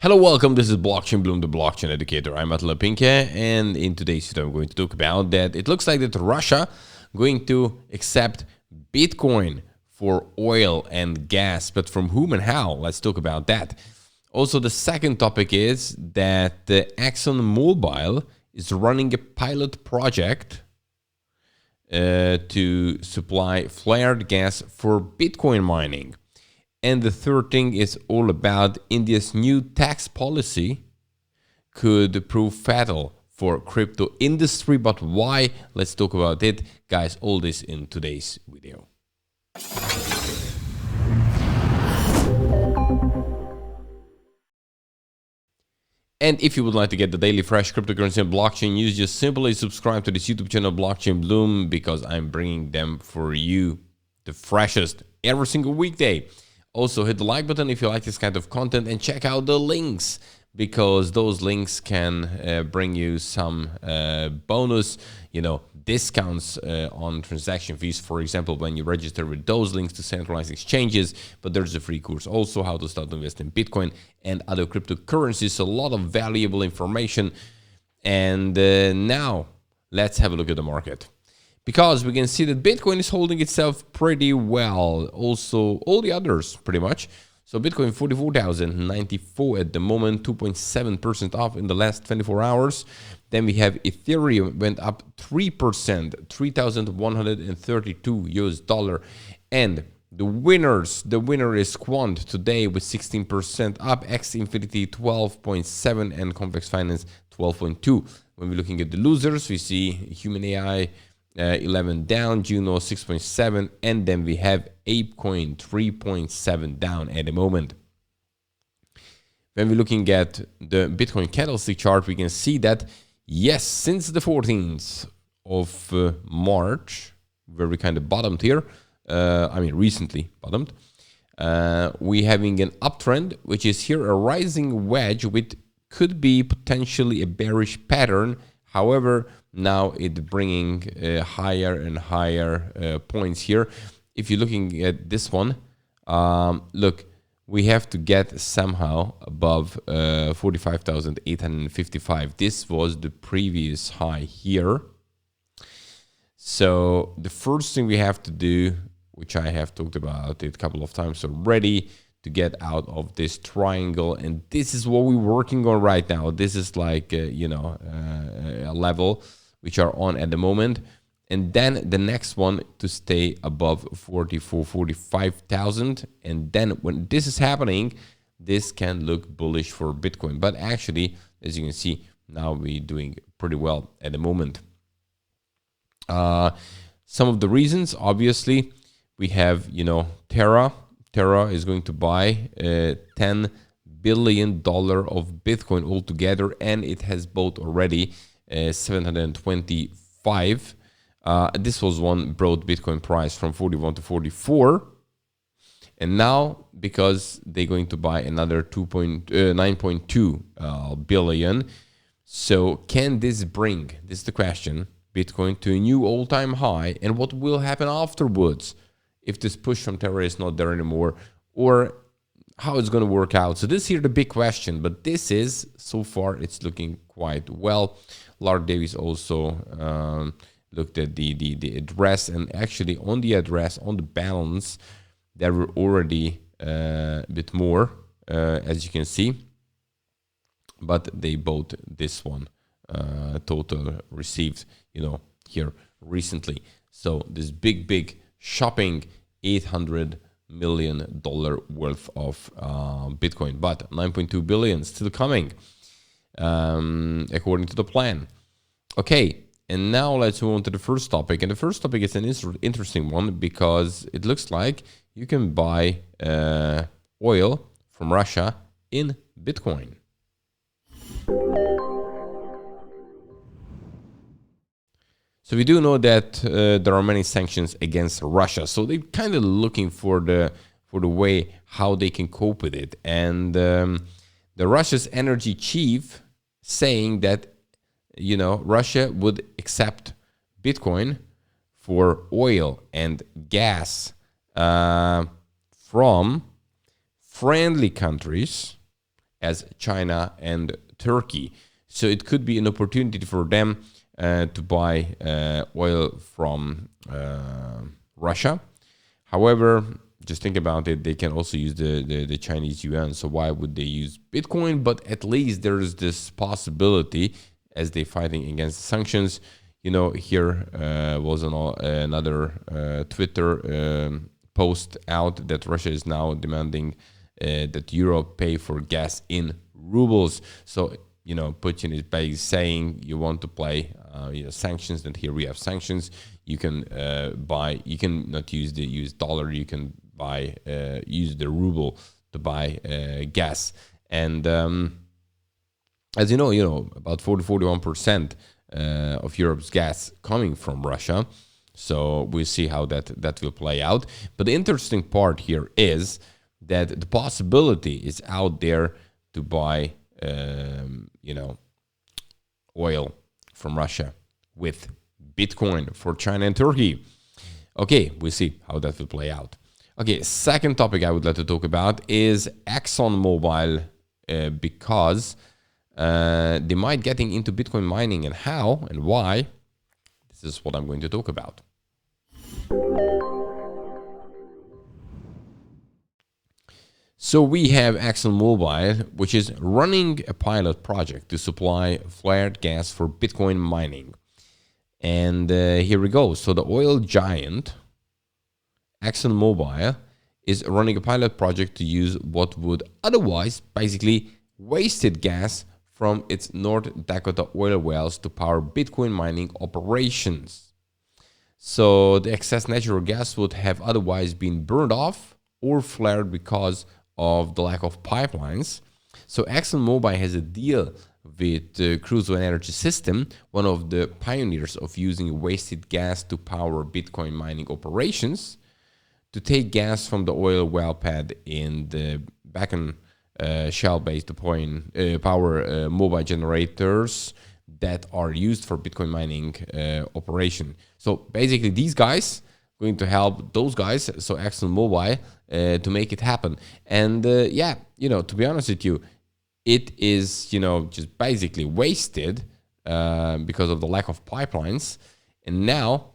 Hello, welcome. This is Blockchain Bloom, the blockchain educator. I'm Attila Pinke, and in today's video, I'm going to talk about that. It looks like that Russia going to accept Bitcoin for oil and gas, but from whom and how? Let's talk about that. Also, the second topic is that ExxonMobil is running a pilot project to supply flared gas for Bitcoin mining. And the third thing is all about India's new tax policy could prove fatal for crypto industry. But why? Let's talk about it. Guys, all this in today's video. And if you would like to get the daily fresh cryptocurrency and blockchain news, just simply subscribe to this YouTube channel, Blockchain Bloom, because I'm bringing them for you, the freshest, every single weekday. Also, hit the like button if you like this kind of content and check out the links, because those links can bring you some bonus, discounts on transaction fees. For example, when you register with those links to centralized exchanges. But there's a free course also, how to start to invest in Bitcoin and other cryptocurrencies. A lot of valuable information. And now let's have a look at the market, because we can see that Bitcoin is holding itself pretty well. Also, all the others pretty much. So Bitcoin 44,094 at the moment, 2.7% up in the last 24 hours. Then we have Ethereum went up 3%, $3,132 US. And the winner is Quant today with 16% up, X Infinity 12.7 and Complex Finance 12.2. When we're looking at the losers, we see Human AI 11 down, Juno 6.7, and then we have ApeCoin 3.7 down at the moment. When we're looking at the Bitcoin candlestick chart, we can see that, yes, since the 14th of March, where we kind of bottomed here, recently bottomed, we're having an uptrend, which is here a rising wedge, which could be potentially a bearish pattern. However, now it's bringing higher and higher points here. If you're looking at this one, look, we have to get somehow above 45,855. This was the previous high here. So the first thing we have to do, which I have talked about it a couple of times already, to get out of this triangle, and this is what we're working on right now. This is like a level which are on at the moment, and then the next one to stay above 45,000. And then when this is happening, this can look bullish for Bitcoin. But actually, as you can see, now we're doing pretty well at the moment. Some of the reasons, obviously, we have Terra is going to buy $10 billion of Bitcoin altogether, and it has bought already 725. This was one brought Bitcoin price from 41 to 44, and now because they're going to buy another 9.2 billion. So can this bring, this is the question, Bitcoin to a new all-time high, and what will happen afterwards if this push from Terra is not there anymore, or how it's going to work out? So this here the big question, but this is, so far, it's looking quite well. Lard Davies also looked at the address, and actually on the address, on the balance, there were already a bit more, as you can see, but they bought this one, total received, here recently. So this big shopping, $800 million worth of Bitcoin, but 9.2 billion still coming, according to the plan. Okay, and now let's move on to the first topic. And the first topic is an interesting one, because it looks like you can buy oil from Russia in Bitcoin. So we do know that there are many sanctions against Russia. So they're kind of looking for the way how they can cope with it. And the Russia's energy chief saying that Russia would accept Bitcoin for oil and gas from friendly countries as China and Turkey. So it could be an opportunity for them to buy oil from Russia. However, just think about it, they can also use the Chinese yuan. So why would they use Bitcoin? But at least there's this possibility as they're fighting against sanctions. You know, here was another Twitter post out that Russia is now demanding that Europe pay for gas in rubles. So, you know, Putin is basically saying you want to play sanctions, and here we have sanctions. You can buy, you can not use the US dollar, you can buy, use the ruble to buy gas. And as you know, about 41% of Europe's gas coming from Russia. So we'll see how that will play out. But the interesting part here is that the possibility is out there to buy, oil from Russia with Bitcoin for China and Turkey. Okay, we'll see how that will play out. Okay, second topic I would like to talk about is ExxonMobil, because they might getting into Bitcoin mining, and how and why. This is what I'm going to talk about. So we have ExxonMobil, which is running a pilot project to supply flared gas for Bitcoin mining. And here we go. So the oil giant, ExxonMobil, is running a pilot project to use what would otherwise basically wasted gas from its North Dakota oil wells to power Bitcoin mining operations. So the excess natural gas would have otherwise been burned off or flared because of the lack of pipelines. So ExxonMobil has a deal with TREZOR Energy System, one of the pioneers of using wasted gas to power Bitcoin mining operations, to take gas from the oil well pad in the Bakken shell-based power mobile generators that are used for Bitcoin mining operation. So basically these guys going to help those guys, so ExxonMobil, to make it happen. And to be honest with you, it is, just basically wasted because of the lack of pipelines. And now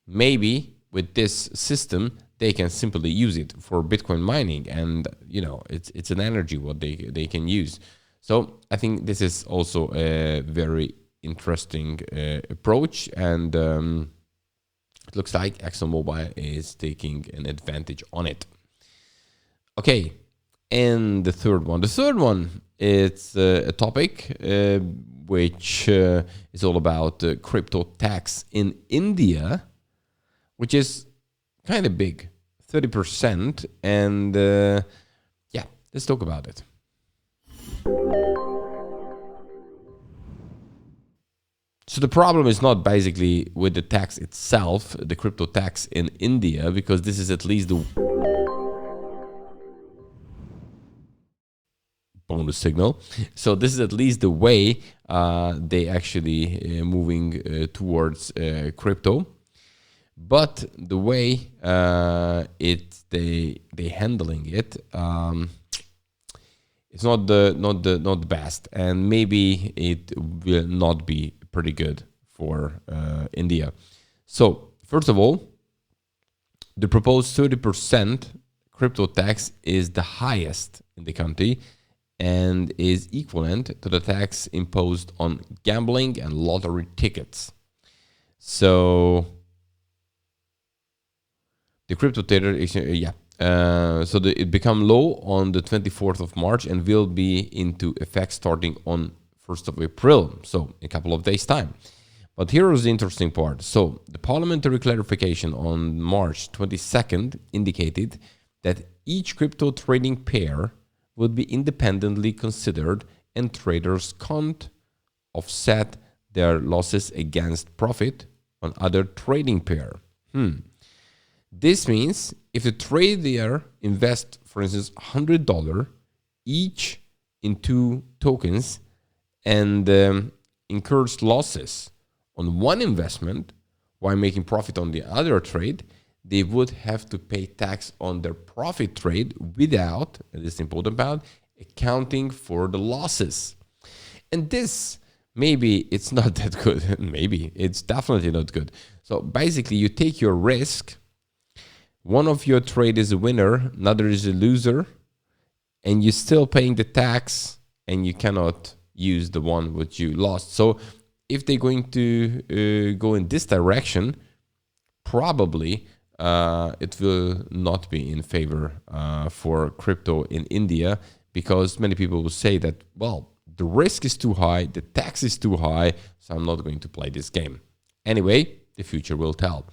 maybe with this system, they can simply use it for Bitcoin mining, and it's an energy what they can use. So I think this is also a very interesting approach, and it looks like ExxonMobil is taking an advantage on it. Okay, and the third one, it's a topic which is all about crypto tax in India, which is kind of big, 30%. And let's talk about it. So the problem is not basically with the tax itself, the crypto tax in India, because this is at least the bonus signal. So this is at least the way they actually moving towards crypto. But the way they handling it, it's not the best, and maybe it will not be pretty good for India. So first of all, the proposed 30% crypto tax is the highest in the country and is equivalent to the tax imposed on gambling and lottery tickets. So the crypto tether, it become law on the 24th of March and will be into effect starting on 1st of April, so in a couple of days' time. But here is the interesting part. So the parliamentary clarification on March 22nd indicated that each crypto trading pair would be independently considered, and traders can't offset their losses against profit on other trading pair. This means if the trader invests, for instance, $100 each in 2 tokens and incurs losses on one investment while making profit on the other trade, they would have to pay tax on their profit trade without, and this is important about, accounting for the losses. And this, maybe it's not that good. Maybe it's definitely not good. So basically you take your risk. One of your trade is a winner, another is a loser, and you're still paying the tax, and you cannot use the one which you lost. So if they're going to go in this direction, probably it will not be in favor for crypto in India, because many people will say that, well, the risk is too high, the tax is too high, so I'm not going to play this game. Anyway, the future will tell.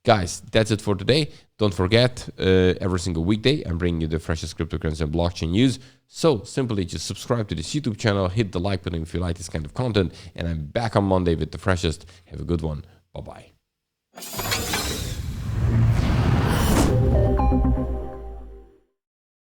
Guys, that's it for today. Don't forget, every single weekday, I'm bringing you the freshest cryptocurrency and blockchain news. So simply just subscribe to this YouTube channel, hit the like button if you like this kind of content, and I'm back on Monday with the freshest. Have a good one. Bye-bye.